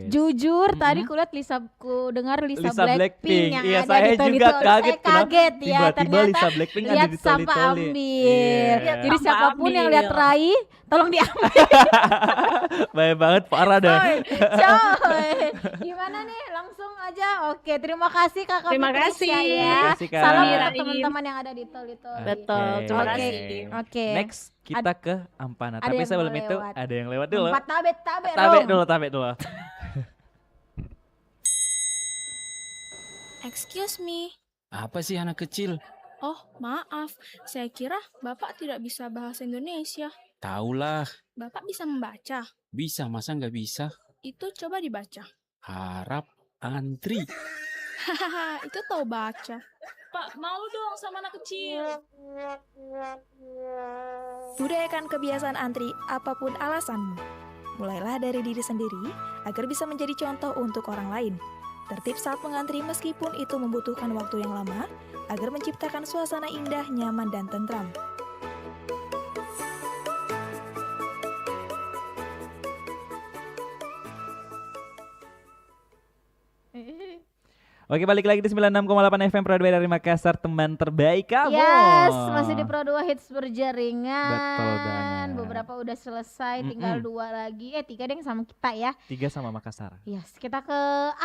Jujur tadi kulihat ku dengar Lisa Blackpink yang iya, ada saya di juga Toli-Toli. kaget, Saya kaget ya tiba-tiba ternyata Lisa Blackpink ada lihat di sampah Toli-Toli. ambil. Iya. Jadi siapapun yang lihat Rai tolong diambil. Baik banget, parah dah. Coy, gimana nih? Langsung aja. Oke, terima kasih Kakak Terima Fitrisya kasih. ya. Terima kasih, Kak. Salam Iya, untuk Rai. teman-teman yang ada di Toli-Toli. Betul, terima Oke, kasih. Oke. Next kita ke Ampana. ada Tapi yang sebelum mau itu lewat. ada yang lewat dulu. 4 tabet Tabe dulu. Excuse me. Apa sih anak kecil? Oh, maaf. Saya kira Bapak tidak bisa bahasa Indonesia. Taulah, Bapak bisa membaca. bisa masa nggak bisa? Itu coba dibaca. Harap antri. Hahaha, itu tahu baca. Pak, malu dong sama anak kecil. Budayakan kebiasaan antri apapun alasanmu. Mulailah dari diri sendiri agar bisa menjadi contoh untuk orang lain. Tertib saat mengantri meskipun itu membutuhkan waktu yang lama agar menciptakan suasana indah, nyaman, dan tentram. Oke, balik lagi di 96,8 FM Pro 2 dari Makassar, teman terbaik kamu. Yes, masih di Pro 2 Hits berjaringan. Betul banget. Beberapa udah selesai, tinggal 2 lagi. 3 deh sama kita ya. 3 sama Makassar. Yes, kita ke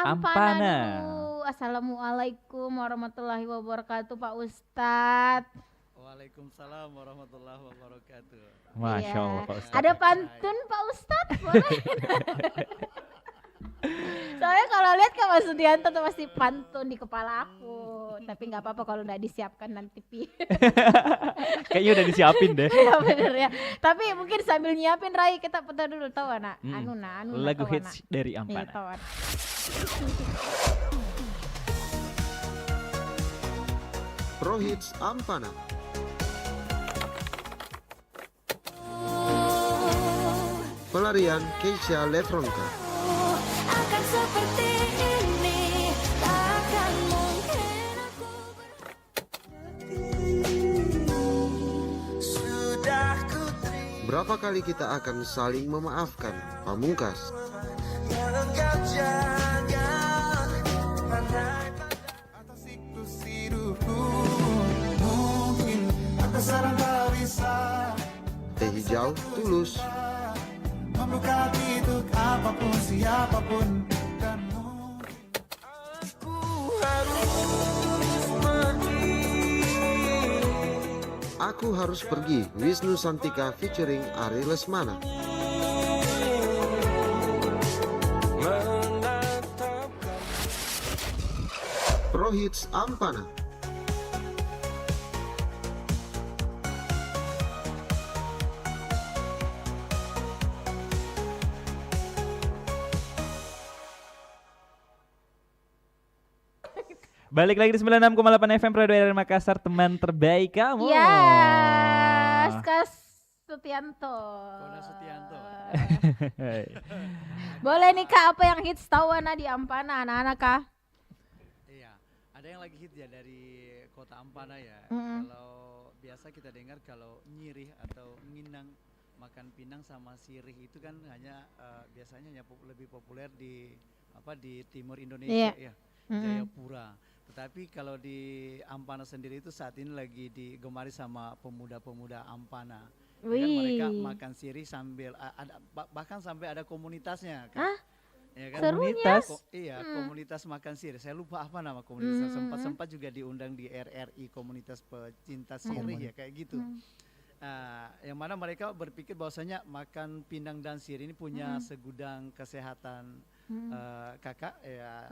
Ampana dulu. Assalamualaikum warahmatullahi wabarakatuh, Pak Ustadz. Waalaikumsalam warahmatullahi wabarakatuh. Masya Allah, Pak Ustadz. Ada pantun Pak Ustadz, boleh? Soalnya kalau lihat Kak Mas Sudianto tuh pasti pantun di kepala aku. Tapi nggak apa-apa kalau nggak disiapkan nanti Pi. Kayaknya udah disiapin deh. Iya bener ya. Tapi mungkin sambil nyiapin Rai kita putar dulu tahu anak. Anu lagu hits dari Ampana. Iya, tahu, Ana. Pro Hits Ampana. Pelarian Keisha Lefronka. Akan seperti ini, takkan mungkin aku sudah ku terima. Berapa kali kita akan saling memaafkan? Pamungkas. Yang engkau jaga, atas siklus hidupku. Mungkin aku sekarang tak bisa Teh hijau, tulus. membuka hati untuk apapun, siapapun, dan Aku harus pergi. Wisnu Santika featuring Ari Lesmana. Pro Hits Ampana. Balik lagi di 96,8 FM Pro 2 dari Makassar, teman terbaik kamu. Yes, Kak Sutianto. Boleh nih Kak, apa yang hits tahuan di Ampana anak-anak Kak? Iya, ada yang lagi hit ya dari kota Ampana ya. Mm-mm. Kalau biasa kita dengar kalau nyirih atau nginang makan pinang sama sirih itu kan hanya biasanya hanya lebih populer di timur Indonesia ya, Jayapura. Tetapi kalau di Ampana sendiri itu saat ini lagi digemari sama pemuda-pemuda Ampana. Ya kan mereka makan sirih sambil bahkan sampai ada komunitasnya kan. Ya kan? Serunya. Komunitas makan sirih. Saya lupa apa nama komunitasnya. Sempat juga diundang di RRI, komunitas pecinta sirih ya kayak gitu. Yang mana mereka berpikir bahwasanya makan pindang dan sirih ini punya segudang kesehatan kakak ya.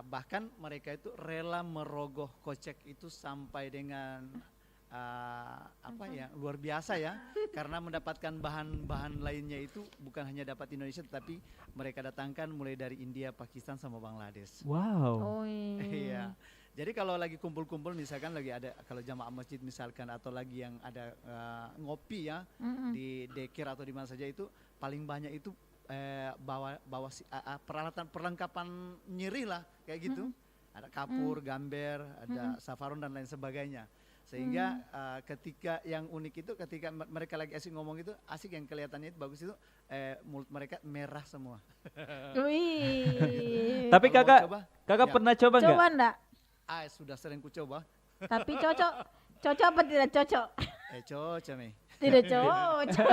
Bahkan mereka itu rela merogoh kocek itu sampai dengan luar biasa ya, karena mendapatkan bahan-bahan lainnya itu bukan hanya dapat Indonesia tetapi mereka datangkan mulai dari India, Pakistan sama Bangladesh. Wow. Iya. Jadi kalau lagi kumpul-kumpul misalkan lagi ada kalau jamaah masjid misalkan atau lagi yang ada ngopi ya di dekir atau di mana saja itu paling banyak itu bawa peralatan perlengkapan nyirih lah kayak gitu. Ada kapur, gamber, ada safaron dan lain sebagainya. Sehingga ketika yang unik itu ketika mereka lagi asik ngomong itu asik yang kelihatannya itu bagus itu mulut mereka merah semua. Wih. Tapi kakak pernah coba nggak? Coba enggak? Sudah sering ku coba. Tapi cocok apa tidak cocok? Cocok nih. Tidak cocok.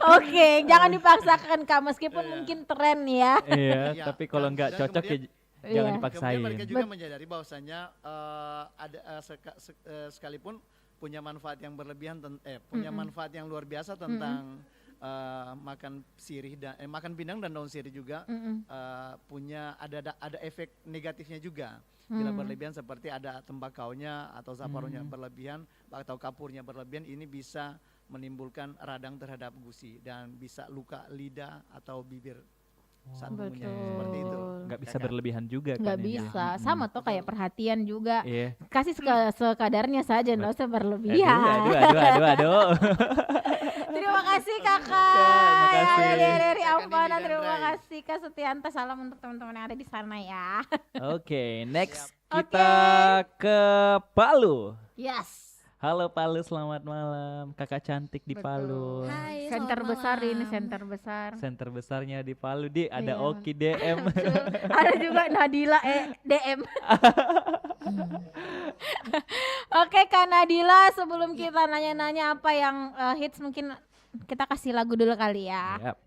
Oke, jangan dipaksakan Kak, meskipun mungkin tren ya. Iya, tapi kalau nggak cocok ya jangan dipaksain. Kemudian mereka juga menyadari bahwasanya sekalipun punya manfaat yang berlebihan, punya manfaat yang luar biasa tentang makan sirih dan makan pindang dan daun sirih juga punya ada efek negatifnya juga. Bila berlebihan seperti ada tembakaunya atau zafaronnya berlebihan atau kapurnya berlebihan, ini bisa menimbulkan radang terhadap gusi dan bisa luka lidah atau bibir saat menyanyi seperti itu. Nggak bisa berlebihan juga kan. Nggak ini. bisa, sama tuh kayak perhatian juga. Iya. Kasih sekadarnya saja, nggak usah berlebihan. Aduh. Terima kasih kakak. Terima kasih. Ya, dari Ampana, terima kasih Kak Setianta. Salam untuk teman-teman yang ada di sana ya. Oke, next kita ke Palu. Yes. Halo Palu, selamat malam. Kakak cantik di Palu. Hai, Center selamat besar malam. ini, center besar. Center besarnya di Palu, Di. Ada Iya. Oki DM. Ada juga Nadila DM. Oke Kak Nadila, sebelum kita nanya-nanya apa yang hits, mungkin kita kasih lagu dulu kali ya. Yap.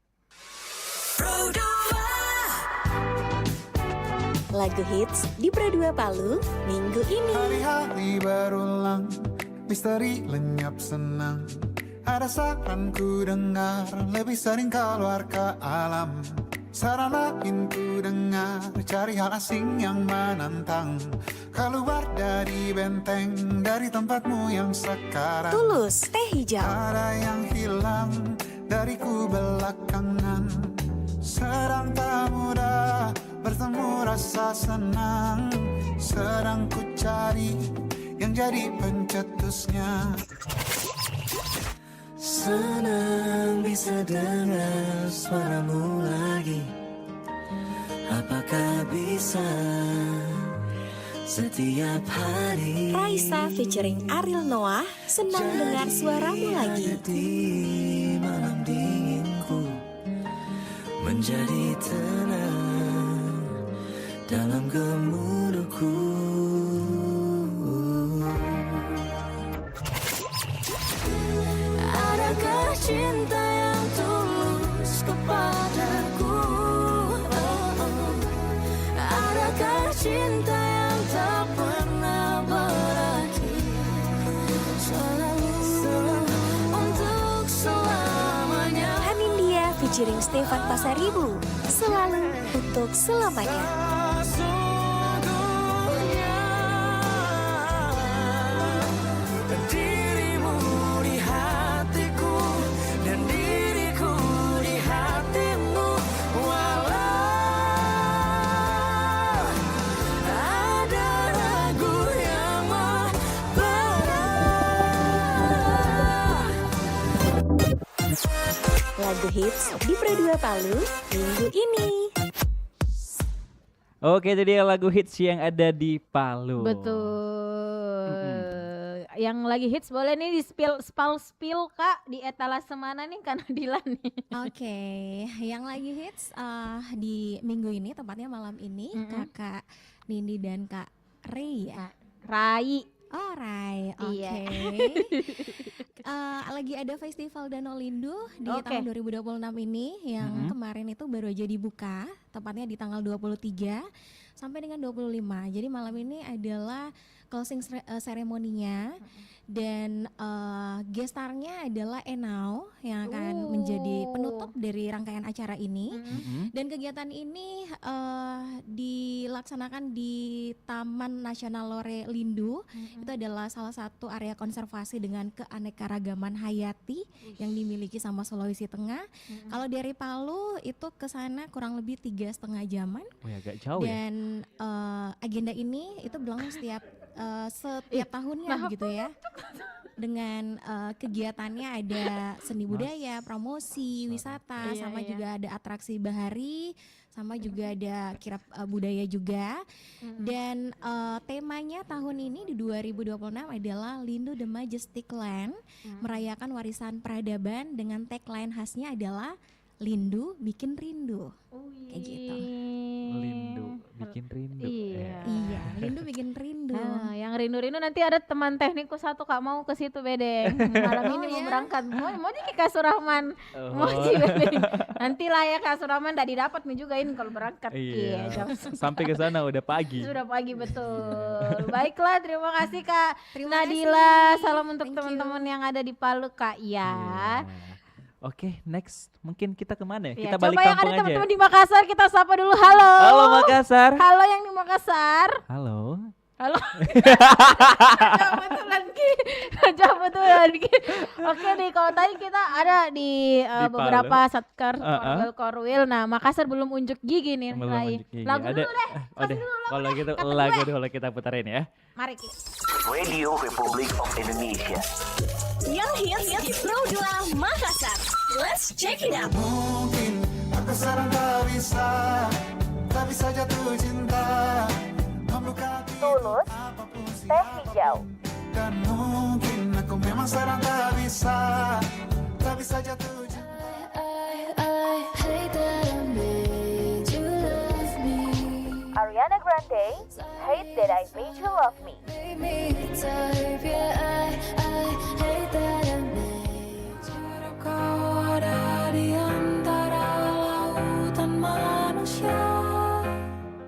Lagu hits di Pro 2 Palu minggu ini. Hari-hari berulang, misteri lenyap senang. Ada saran ku dengar, lebih sering keluar ke alam. Saran lain ku dengar, cari hal asing yang menantang. Keluar dari benteng, dari tempatmu yang sekarang. Tulus, Teh Hijau. Ada yang hilang dariku belakangan. Sedang tak mudah bertemu rasa senang. Sedang ku cari yang jadi pencetusnya. Senang bisa dengar suaramu lagi. Apakah bisa setiap hari? Raisa featuring Ariel Noah, senang dengar suaramu lagi. Di malam dinginku menjadi tenang dalam gemuruhku. Adakah cinta yang tulus kepadaku? Adakah cinta yang tak pernah berakhir? Selalu untuk selamanya. Hanindia featuring Stefan Pasaribu, selalu untuk selamanya. Dirimu di hatiku dan diriku di hatimu. Walau ada ragu yang memberat. Lagu hits di Pro 2 Palu minggu ini. Oke, itu dia lagu hits yang ada di Palu. Betul. Yang lagi hits boleh nih di spill Kak di etalase mana nih Kak Nadila nih. Oke, yang lagi hits di minggu ini, tepatnya malam ini, Kakak Nindi dan Kak Ray ya. Rai. Oh Rai, oke. Iya. Lagi ada Festival Danau Lindu di Oke. tahun 2026 ini yang kemarin itu baru aja dibuka, tepatnya di tanggal 23 sampai dengan 25. Jadi malam ini adalah closing ceremony-nya dan gestarnya adalah Enau yang akan menjadi penutup dari rangkaian acara ini. Dan kegiatan ini dilaksanakan di Taman Nasional Lore Lindu. Itu adalah salah satu area konservasi dengan keanekaragaman hayati yang dimiliki sama Sulawesi Tengah. Kalau dari Palu itu ke sana kurang lebih 3,5 jaman. Oh ya, agak jauh ya. Dan agenda ini itu berlangsung setiap tahunnya gitu ya. Dengan kegiatannya ada seni budaya, promosi, wisata, Iya, sama iya. juga ada atraksi bahari, sama juga ada kirab budaya juga. Dan temanya tahun ini di 2026 adalah Lindu The Majestic Land, merayakan warisan peradaban dengan tagline khasnya adalah Lindu bikin rindu. Kayak gitu. Lindu bikin rindu. Iya. Iya, Lindu bikin rindu. Yang rindu-rindu nanti ada teman teknikku satu Kak mau ke situ Bedeng. Malam ini mau berangkat. Mau di Kak Surahman. Mau di Bedeng. Nanti lah ya Kak Surahman enggak didapat nih juga ini kalau berangkat. Iya. jam Sampai ke sana udah pagi. Sudah pagi betul. Baiklah, terima kasih Kak Terima Nadila. kasih. Salam untuk Thank teman-teman yang ada di Palu Kak ya. Oke, next. Mungkin kita kemana ya? Ya, Kita balik coba yang kampung ada aja. teman-teman di Makassar kita sapa dulu. Halo. Halo Makassar. Halo yang di Makassar. Halo. Halo. Betulan Ki. Oke nih, kalau tadi kita ada di beberapa satker Korwil. Nah, Makassar belum unjuk gigi nih. Belum Rai. unjuk gigi. Lagu Ada. dulu deh. Kalau gitu lagu dulu kita puterin ya. Mari Ki. Radio Republik of Indonesia. Yang hits di Pro 2 Makassar. Let's check it out. Mungkin aku sekarang tak bisa jatuh cinta. Tulus, Teh Hijau. Dan mungkin aku memang sekarang tak bisa jatuh cinta. I hate that I made you love me. Ariana Grande, Hate That I Made You Love Me. Made me type, yeah, I hate that I made you. Kau ada di antara lautan manusia.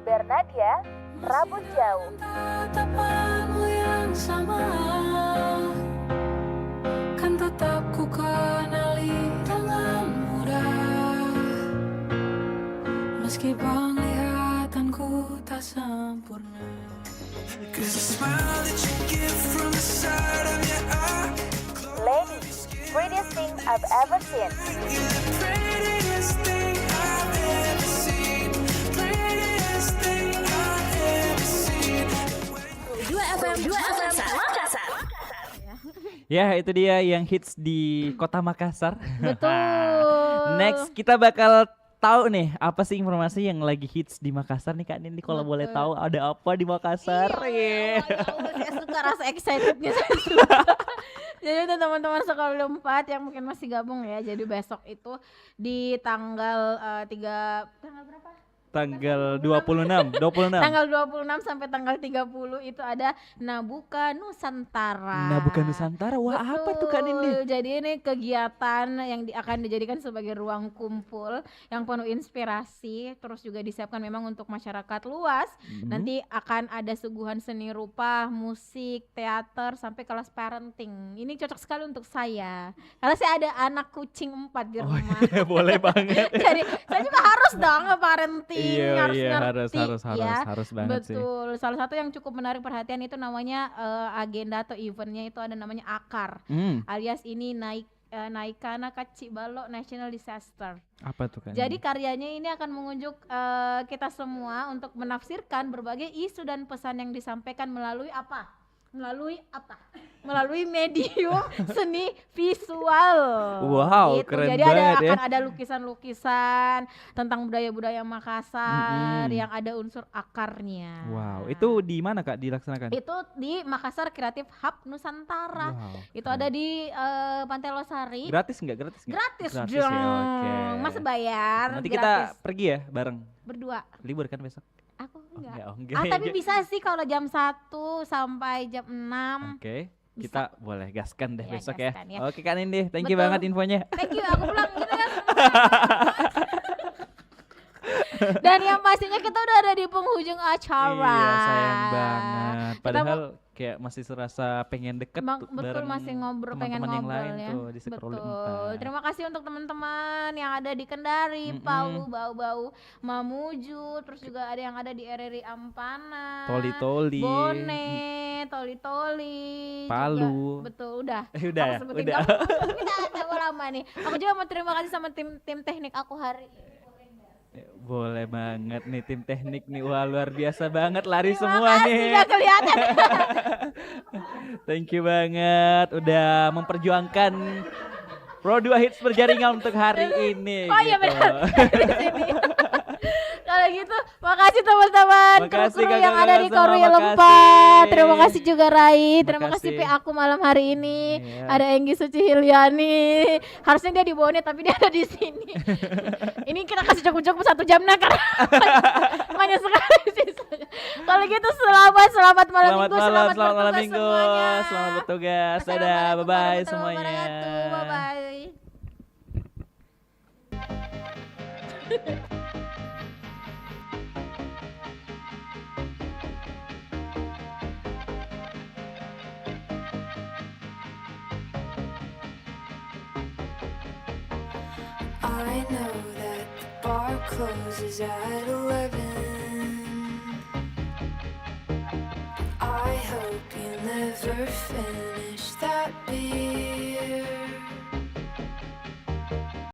Bernadia, Rambut Jauh. Tatapanmu yang sama kan tetap ku kenali dengan mudah. Meski penglihatanku tak sempurna. Cause the smile that you give from the side of your eye. Lady, Prettiest Thing I've Ever Seen. You're the prettiest thing I've ever seen. Prettiest thing I've ever seen. 2 FM Makassar. Ya, itu dia yang hits di Kota Makassar. Betul. Next kita bakal tahu nih apa sih informasi yang lagi hits di Makassar nih Kak Nindi, kalau boleh tahu ada apa di Makassar? Iya. Saya suka rasa excitednya, saya suka. Jadi untuk teman-teman sekolah 4 yang mungkin masih gabung ya, jadi besok itu di tanggal tanggal berapa? Tanggal 26. Tanggal 26 sampai tanggal 30 itu ada Nabuka Nusantara. Nabuka Nusantara, wah apa tuh Kak Nindi? Jadi ini kegiatan yang akan dijadikan sebagai ruang kumpul yang penuh inspirasi, terus juga disiapkan memang untuk masyarakat luas. Nanti akan ada suguhan seni rupa, musik, teater, sampai kelas parenting. Ini cocok sekali untuk saya, karena saya ada anak kucing 4 di rumah. Boleh banget. Jadi saya juga harus dong parenting. Harus ngerti harus banget sih. Betul. Salah satu yang cukup menarik perhatian itu namanya agenda atau eventnya itu ada namanya AKAR, alias ini Naikana Kaci Balo National Disaster. Apa tuh kan? Jadi karyanya ini akan mengunjuk kita semua untuk menafsirkan berbagai isu dan pesan yang disampaikan melalui apa? Melalui medium seni visual. Wow, gitu. keren Jadi banget ya. akan ada lukisan-lukisan tentang budaya-budaya Makassar yang ada unsur akarnya. Wow, itu di mana Kak dilaksanakan? Itu di Makassar Creative Hub Nusantara. Itu ada di Pantai Losari. Gratis nggak? Gratis dong. Ya, oke. Masa bayar. Nanti gratis. kita pergi ya bareng. Berdua. Libur kan besok? Aku enggak. Enggak. Tapi bisa sih kalau jam 1 sampai jam 6. Oke. Kita boleh gaskan deh Ya, besok gaskan, ya. ya. Oke Kak Nindi, thank you Betul. banget infonya. Thank you, aku pulang gitu ya. Dan yang pastinya kita udah ada di penghujung acara. Iya, sayang banget. Padahal kayak masih serasa pengen deket Betul, bareng masih ngobrol, pengen teman-teman yang ngobrol lain ya. tuh di Sekerol Betul. 4. Terima kasih untuk teman-teman yang ada di Kendari, Palu, Bau-Bau, Mamuju, terus juga ada yang ada di RRI Ampana, Toli-toli. Bone, Toli-toli, Palu. juga. Betul, udah. Udah Aku ya? sebutin Udah. kamu. Kita lama nih. Aku juga mau terima kasih sama tim teknik aku hari ini. Boleh banget nih tim teknik nih. Wah, luar biasa banget lari Terima semua kasih, nih. nggak kelihatan. Thank you banget udah memperjuangkan Pro 2 Hits berjaringan untuk hari ini. Oh iya gitu. benar. Di sini. Kalau gitu, makasih teman-teman Makasih kru-kru Kak yang ada di Gagal, Korwil makasih. 4. Terima kasih juga Rai. Terima kasih Makasih. P aku malam hari ini. Iya. Ada Enggi Suci Hilyani. Harusnya dia di Bone tapi dia ada di sini. Ini kita kasih cukup-cukup 1 jam nah karena banyak sekali sisanya. Kalau gitu selamat malam minggu, selamat malam bertugas minggu. semuanya. Selamat bertugas. Dadah, bye-bye semuanya. Bye bye. I know that the bar closes at 11. never finish that beer.